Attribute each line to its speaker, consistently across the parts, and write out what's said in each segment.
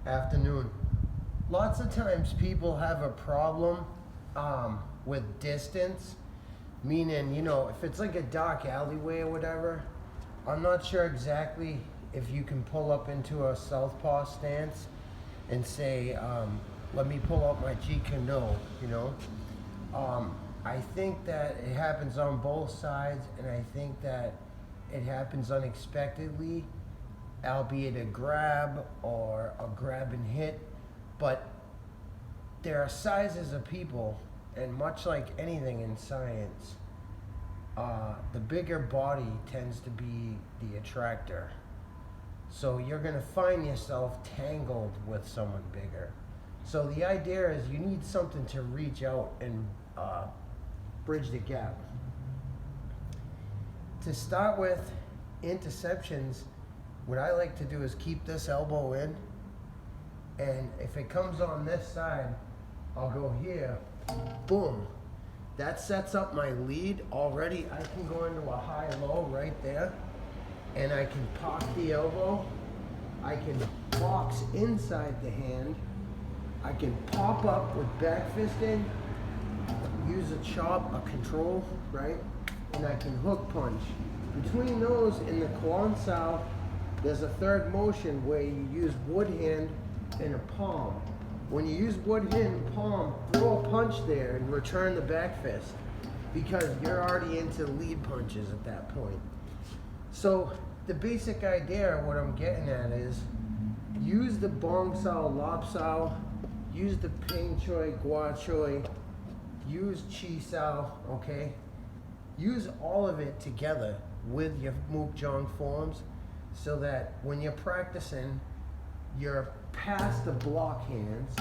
Speaker 1: Afternoon. Lots of times people have a problem with distance, meaning, if it's like a dark alleyway or whatever, I'm not sure exactly if you can pull up into a southpaw stance and say, let me pull out my Jeet Kune, I think that it happens on both sides, and I think that it happens unexpectedly, albeit a grab or a grab and hit. But there are sizes of people, and much like anything in science, the bigger body tends to be the attractor. So you're going to find yourself tangled with someone bigger. So the idea is you need something to reach out and bridge the gap. To start with, interceptions, what I like to do is keep this elbow in, and if it comes on this side, I'll go here, boom. That sets up my lead already. I can go into a high-low right there, and I can pop the elbow. I can box inside the hand. I can pop up with back fisting, use a chop, a control, right? And I can hook punch. Between those and the Kwan Sao, there's a third motion where you use wood hand and a palm. When you use wood hand and palm, throw a punch there and return the back fist, because you're already into lead punches at that point. So the basic idea, what I'm getting at is, use the Bong Sao, Lop Sao, use the Ping Choi, Gua Choi, use Chi Sao, okay? Use all of it together with your Mook Jong forms, so that when you're practicing, you're past the block hands.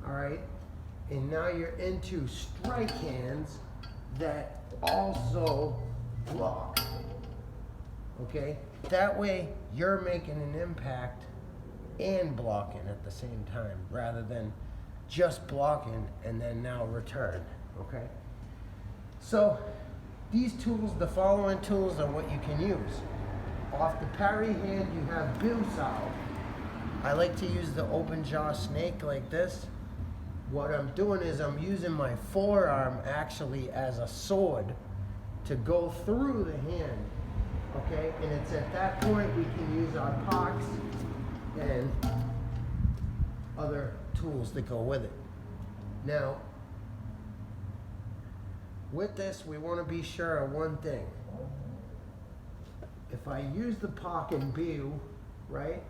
Speaker 1: All right? And now you're into strike hands that also block. Okay? That way, you're making an impact and blocking at the same time, rather than just blocking and then now return. Okay? So, these tools, the following tools are what you can use. Off the parry hand, you have Biu Sao. I like to use the open jaw snake like this. What I'm doing is I'm using my forearm actually as a sword to go through the hand. Okay, and it's at that point we can use our pox and other tools that go with it. Now, with this, we want to be sure of one thing. If I use the Pak and Biu, right,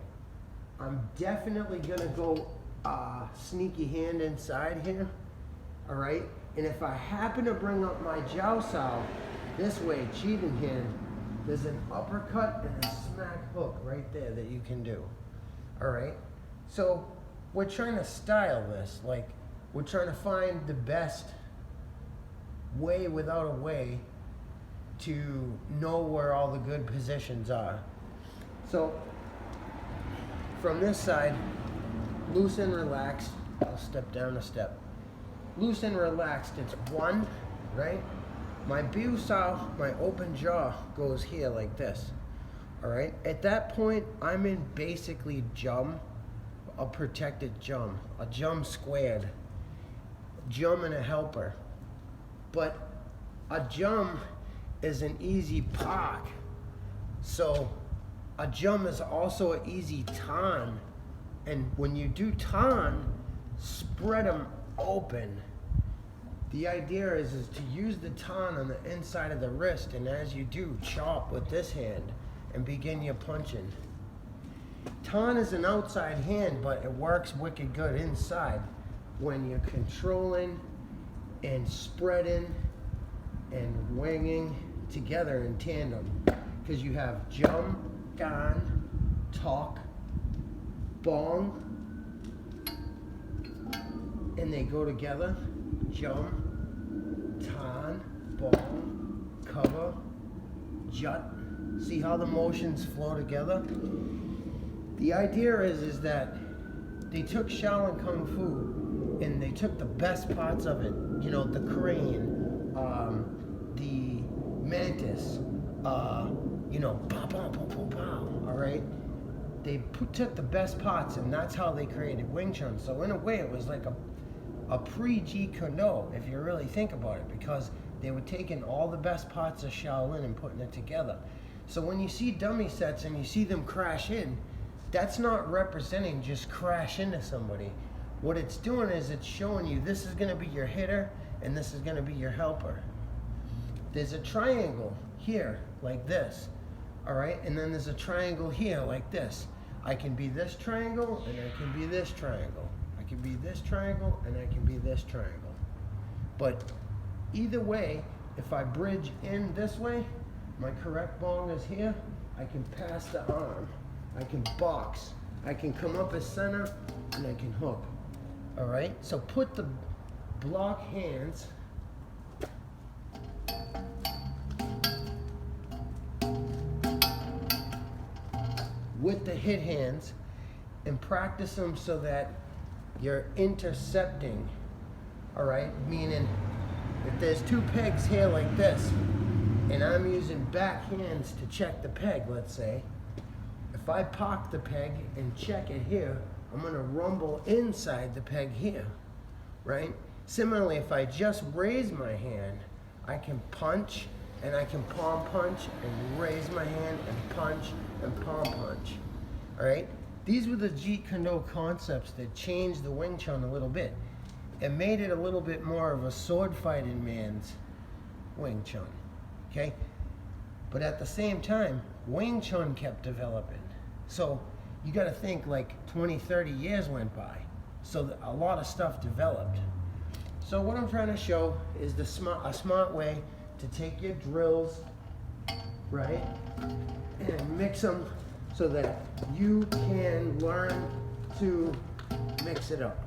Speaker 1: I'm definitely going to go sneaky hand inside here, all right? And if I happen to bring up my Jiao Sao this way, cheating hand, there's an uppercut and a smack hook right there that you can do, all right? So we're trying to style this, like we're trying to find the best way without a way to know where all the good positions are. So from this side, loose and relaxed. I'll step down a step. Loose and relaxed, it's one, right? My Biu Sao, my open jaw goes here like this, all right? At that point, I'm in basically jum, a protected jum, a jum squared, jum and a helper. But a jum is an easy pak. So a jum is also an easy tan. And when you do tan, spread them open. The idea is to use the tan on the inside of the wrist, and as you do, chop with this hand and begin your punching. Tan is an outside hand, but it works wicked good inside when you're controlling and spreading and winging together in tandem, because you have jum, gan, talk, bong, and they go together. Jum, tan, bong, cover, jut. See how the motions flow together? The idea is that they took Shaolin Kung Fu and they took the best parts of it, the crane, the this, you know, pow, pow, pow, pow, pow, all right? They took the best parts, and that's how they created Wing Chun. So in a way, it was like a pre-Jeet Kune Do, if you really think about it, because they were taking all the best parts of Shaolin and putting it together. So when you see dummy sets and you see them crash in, that's not representing just crash into somebody. What it's doing is it's showing you this is going to be your hitter and this is going to be your helper. There's a triangle here like this, all right? And then there's a triangle here like this. I can be this triangle and I can be this triangle. I can be this triangle and I can be this triangle. But either way, if I bridge in this way, my correct bong is here, I can pass the arm, I can box, I can come up as center, and I can hook. All right, so put the block hands with the hit hands and practice them so that you're intercepting, all right? Meaning, if there's two pegs here like this, and I'm using back hands to check the peg, let's say, if I park the peg and check it here, I'm gonna rumble inside the peg here, right? Similarly, if I just raise my hand, I can punch and I can palm punch and raise my hand and punch and palm punch, all right? These were the Jeet Kune Do concepts that changed the Wing Chun a little bit. It made it a little bit more of a sword fighting man's Wing Chun, okay? But at the same time, Wing Chun kept developing. So you gotta think like 20, 30 years went by. So a lot of stuff developed. So what I'm trying to show is a smart way to take your drills, right? And mix them so that you can learn to mix it up.